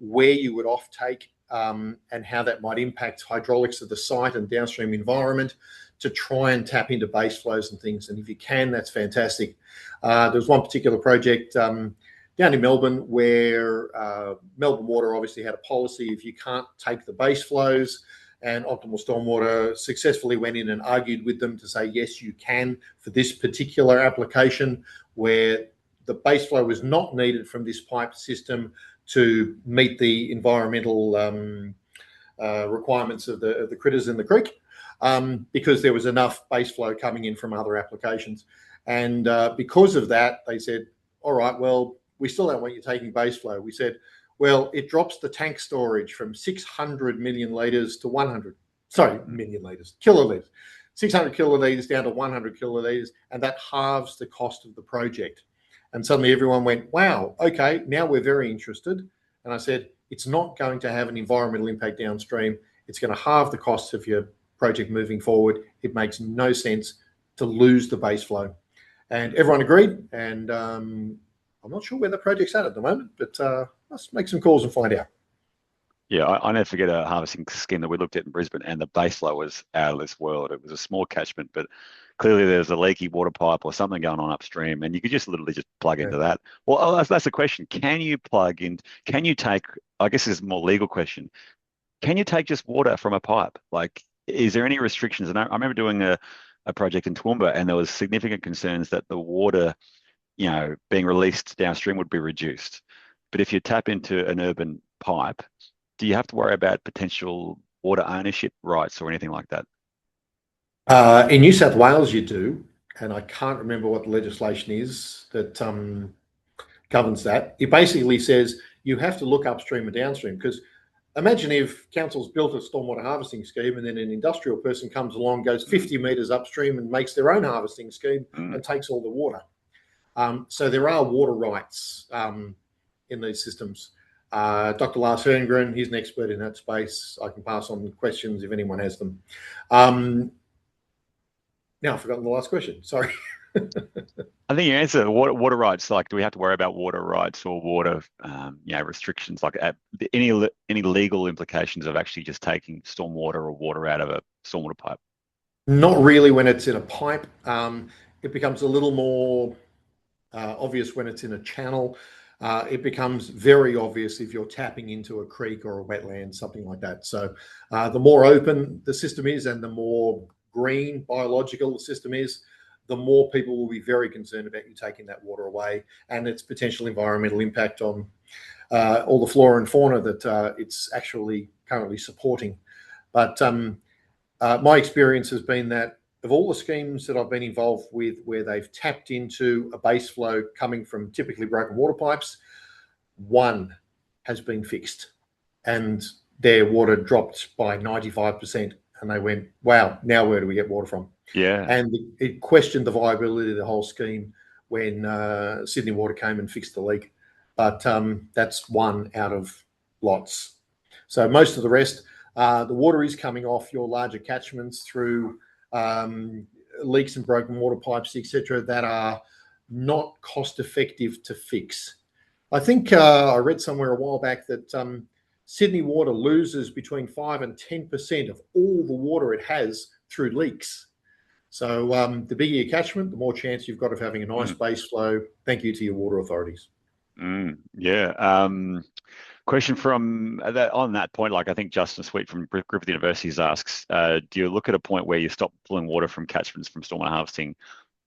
where you would offtake and how that might impact hydraulics of the site and downstream environment to try and tap into base flows and things. And if you can, that's fantastic. There was one particular project down in Melbourne where Melbourne Water obviously had a policy if you can't take the base flows, and Optimal Stormwater successfully went in and argued with them to say, yes, you can for this particular application where the base flow was not needed from this pipe system to meet the environmental requirements of the critters in the creek, because there was enough base flow coming in from other applications. And because of that, they said, all right, well, we still don't want you taking base flow. We said, well, it drops the tank storage from 600 million litres to 100, million litres, kilolitres, 600 kilolitres down to 100 kilolitres, and that halves the cost of the project. And suddenly everyone went, wow, okay, now we're very interested. And I said, it's not going to have an environmental impact downstream. It's going to halve the costs of your project moving forward. It makes no sense to lose the base flow. And everyone agreed. And I'm not sure where the project's at the moment, but let's make some calls and find out. Yeah, I never forget a harvesting scheme that we looked at in Brisbane, and the base flow was out of this world. It was a small catchment, but clearly there was a leaky water pipe or something going on upstream, and you could just literally just plug into that. Well, that's the question. Can you plug in? Can you take? I guess this is a more legal question. Can you take just water from a pipe? Like, is there any restrictions? And I remember doing a project in Toowoomba, and there was significant concerns that the water, being released downstream would be reduced. But if you tap into an urban pipe, do you have to worry about potential water ownership rights or anything like that? In New South Wales, you do, and I can't remember what the legislation is that governs that. It basically says you have to look upstream and downstream, because imagine if council's built a stormwater harvesting scheme and then an industrial person comes along, goes 50 metres upstream and makes their own harvesting scheme and takes all the water. So there are water rights in these systems. Dr. Lars Herngren, he's an expert in that space. I can pass on questions if anyone has them. Now I've forgotten the last question. Sorry. I think you answered water rights. Like, do we have to worry about water rights or water, restrictions? Like, any legal implications of actually just taking stormwater or water out of a stormwater pipe? Not really when it's in a pipe. It becomes a little more obvious when it's in a channel. It becomes very obvious if you're tapping into a creek or a wetland, something like that. So the more open the system is and the more green biological the system is, the more people will be very concerned about you taking that water away and its potential environmental impact on all the flora and fauna that it's actually currently supporting. But my experience has been that of all the schemes that I've been involved with where they've tapped into a base flow coming from typically broken water pipes, one has been fixed and their water dropped by 95%. And they went, wow, now where do we get water from? Yeah. And it questioned the viability of the whole scheme when Sydney Water came and fixed the leak. But that's one out of lots. So most of the rest, the water is coming off your larger catchments through leaks and broken water pipes, etc., that are not cost effective to fix. I think I read somewhere a while back that Sydney Water loses between 5 and 10% of all the water it has through leaks. So the bigger your catchment, the more chance you've got of having a nice base flow. Thank you to your water authorities. Yeah. Question from that on that point, like I think Justin Sweet from Griffith University asks, do you look at a point where you stop pulling water from catchments from stormwater harvesting,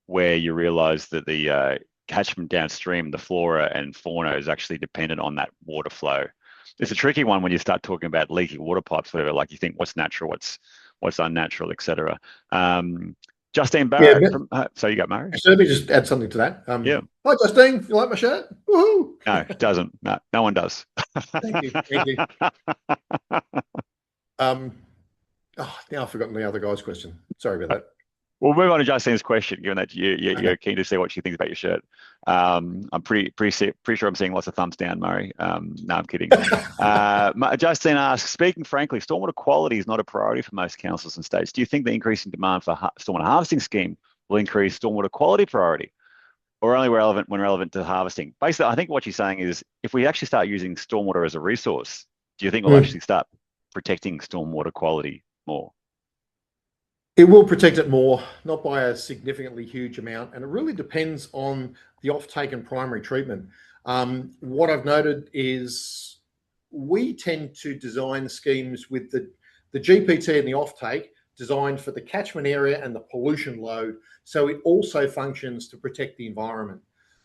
where you realise that the catchment downstream, the flora and fauna is actually dependent on that water flow? It's a tricky one when you start talking about leaky water pipes, whatever. Like, you think what's natural, what's unnatural, etc. Justine Barrett from so you got Murray. So let me just add something to that. Yeah. Hi, Justine. You like my shirt? Woohoo! No, it doesn't. No one does. Thank you. Thank you. Now I've forgotten the other guy's question. Sorry about that. We'll move on to Justine's question, given that you're keen to see what she thinks about your shirt. I'm pretty sure I'm seeing lots of thumbs down, Murray. No, I'm kidding. Justine asks, speaking frankly, stormwater quality is not a priority for most councils and states. Do you think the increasing demand for stormwater harvesting scheme will increase stormwater quality priority, or only when relevant to harvesting? Basically, I think what she's saying is, if we actually start using stormwater as a resource, do you think we'll actually start protecting stormwater quality more? It will protect it more, not by a significantly huge amount, and it really depends on the offtake and primary treatment. What I've noted is we tend to design schemes with the GPT and the offtake designed for the catchment area and the pollution load, so it also functions to protect the environment.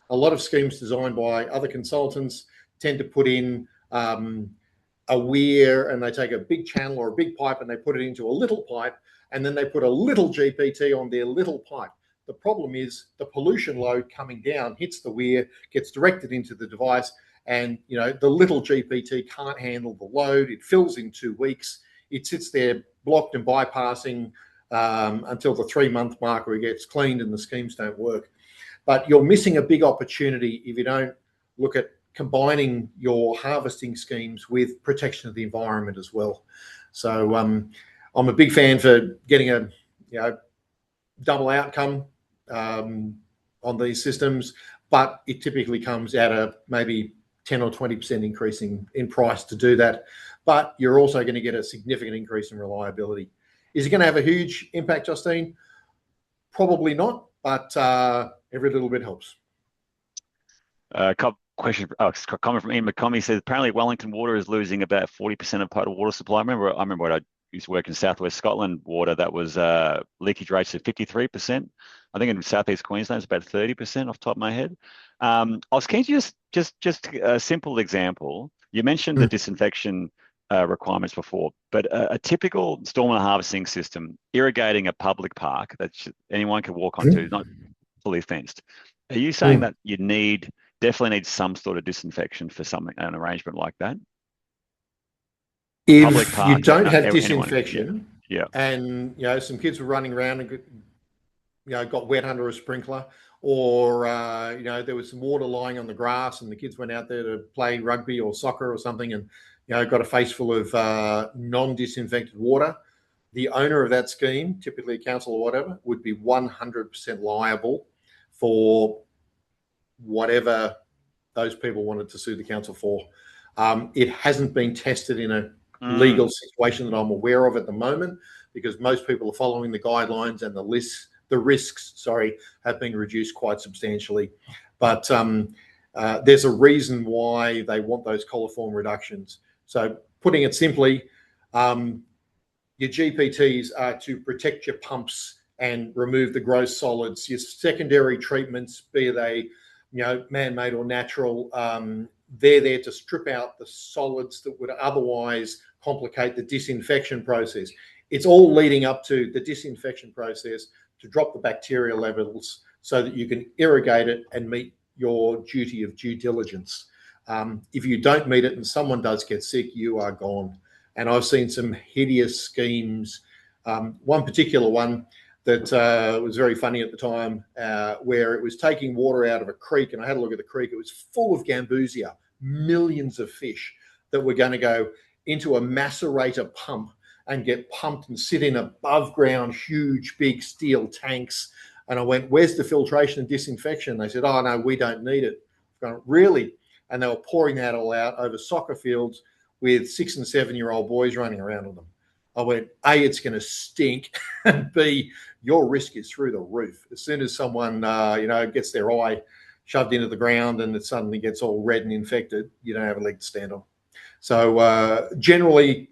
A lot of schemes designed by other consultants tend to put in a weir, and they take a big channel or a big pipe and they put it into a little pipe, and then they put a little GPT on their little pipe. The problem is the pollution load coming down hits the weir, gets directed into the device, and the little GPT can't handle the load. It fills in 2 weeks. It sits there blocked and bypassing until the 3-month mark where it gets cleaned and the schemes don't work. But you're missing a big opportunity if you don't look at combining your harvesting schemes with protection of the environment as well. So I'm a big fan for getting a double outcome. on these systems, but it typically comes at a maybe 10 or 20% increase in price to do that. But you're also going to get a significant increase in reliability. Is it going to have a huge impact, Justine? Probably not, but every little bit helps. Question. Comment from Ian McCombie says apparently Wellington Water is losing about 40% of total water supply. I remember when I used to work in Southwest Scotland water, that was leakage rates of 53%. I think in Southeast Queensland it's about 30% off the top of my head. I was keen to just a simple example. You mentioned the disinfection requirements before, but a typical stormwater harvesting system irrigating a public park that anyone can walk onto, not fully fenced. Are you saying that you definitely need some sort of disinfection for an arrangement like that? If you don't have disinfection, and some kids were running around and got wet under a sprinkler, or there was some water lying on the grass and the kids went out there to play rugby or soccer or something and got a face full of non-disinfected water, the owner of that scheme, typically a council or whatever, would be 100% liable for whatever those people wanted to sue the council for. It hasn't been tested in a legal situation that I'm aware of at the moment, because most people are following the guidelines and the risks have been reduced quite substantially. But there's a reason why they want those coliform reductions. So putting it simply, your GPTs are to protect your pumps and remove the gross solids. Your secondary treatments, be they man-made or natural, they're there to strip out the solids that would otherwise complicate the disinfection process. It's all leading up to the disinfection process to drop the bacteria levels so that you can irrigate it and meet your duty of due diligence. If you don't meet it and someone does get sick, you are gone. And I've seen some hideous schemes. One particular one that was very funny at the time, where it was taking water out of a creek, and I had a look at the creek. It was full of gambusia, millions of fish that were going to go into a macerator pump and get pumped and sit in above ground, huge, big steel tanks. And I went, where's the filtration and disinfection? They said, oh, no, we don't need it. I've gone, really? And they were pouring that all out over soccer fields with 6 and 7-year-old boys running around on them. I went, A, it's going to stink, and B, your risk is through the roof. As soon as someone, gets their eye shoved into the ground and it suddenly gets all red and infected, you don't have a leg to stand on. So generally,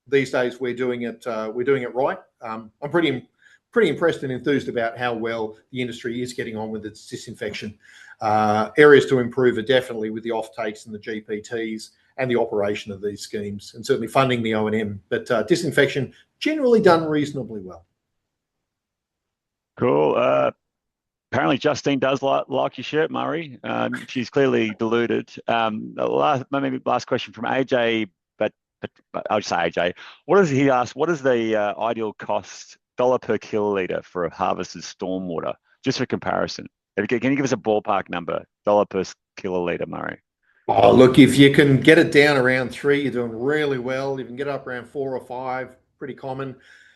these days we're doing it right. I'm pretty impressed and enthused about how well the industry is getting on with its disinfection. Areas to improve are definitely with the offtakes and the GPTs and the operation of these schemes, and certainly funding the O&M. But disinfection generally done reasonably well. Cool. Apparently Justine does like your shirt, Murray. She's clearly deluded. Maybe last question from AJ, but I'll just say AJ. He asked? What is the ideal cost dollar per kiloliter for a harvested stormwater, just for comparison? Can you give us a ballpark number, dollar per kiloliter, Murray? Oh, look, if you can get it down around 3, you're doing really well. You can get it up around 4 or 5, pretty common.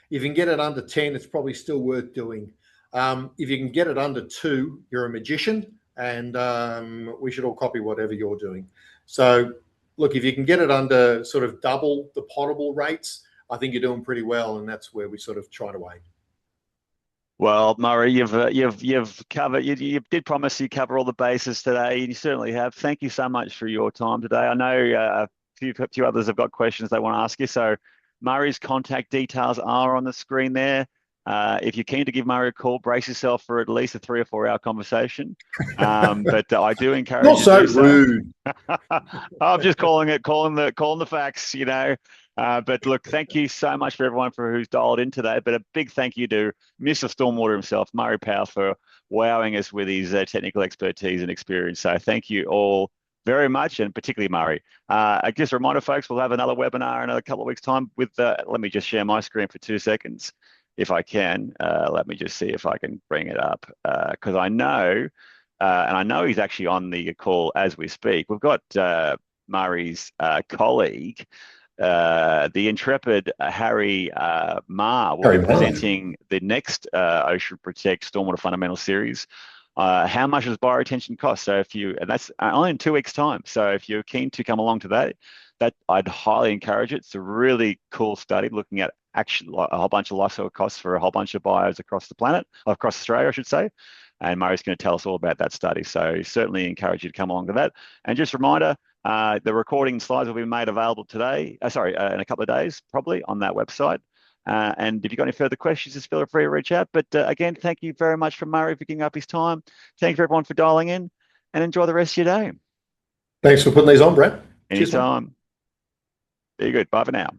If you can get it under 10, it's probably still worth doing. If you can get it under 2, you're a magician, and we should all copy whatever you're doing. So, look, if you can get it under sort of double the potable rates, I think you're doing pretty well, and that's where we sort of try to aim. Well, Murray, you've covered. You did promise you cover all the bases today, and you certainly have. Thank you so much for your time today. I know a few others have got questions they want to ask you. So, Murray's contact details are on the screen there. If you're keen to give Murray a call, brace yourself for at least a 3 or 4 hour conversation. But I do encourage you to do so. Rude. I'm just calling the facts, But look, thank you so much for everyone who's dialed in today. But a big thank you to Mr. Stormwater himself, Murray Powell, for wowing us with his technical expertise and experience. So thank you all very much, and particularly Murray. Just a reminder, folks, we'll have another webinar in a couple of weeks' time with, let me just share my screen for 2 seconds, if I can. Let me just see if I can bring it up, because I know, and I know he's actually on the call as we speak. We've got Murray's colleague, the intrepid Harry Ma, will be presenting the next Ocean Protect Stormwater Fundamentals series how much does bioretention cost? So and that's only in 2 weeks' time. So if you're keen to come along to that I'd highly encourage it. It's a really cool study looking at actually a whole bunch of life cycle costs for a whole bunch of bios across the planet, across Australia, I should say. And Murray's going to tell us all about that study. So certainly encourage you to come along to that. And just a reminder, the recording slides will be made available today, in a couple of days, probably on that website. And if you've got any further questions, just feel free to reach out. But again, thank you very much for Murray for giving up his time. Thank you for everyone for dialing in, and enjoy the rest of your day. Thanks for putting these on, Brad. Cheers, mate. Anytime. Very good. Bye for now.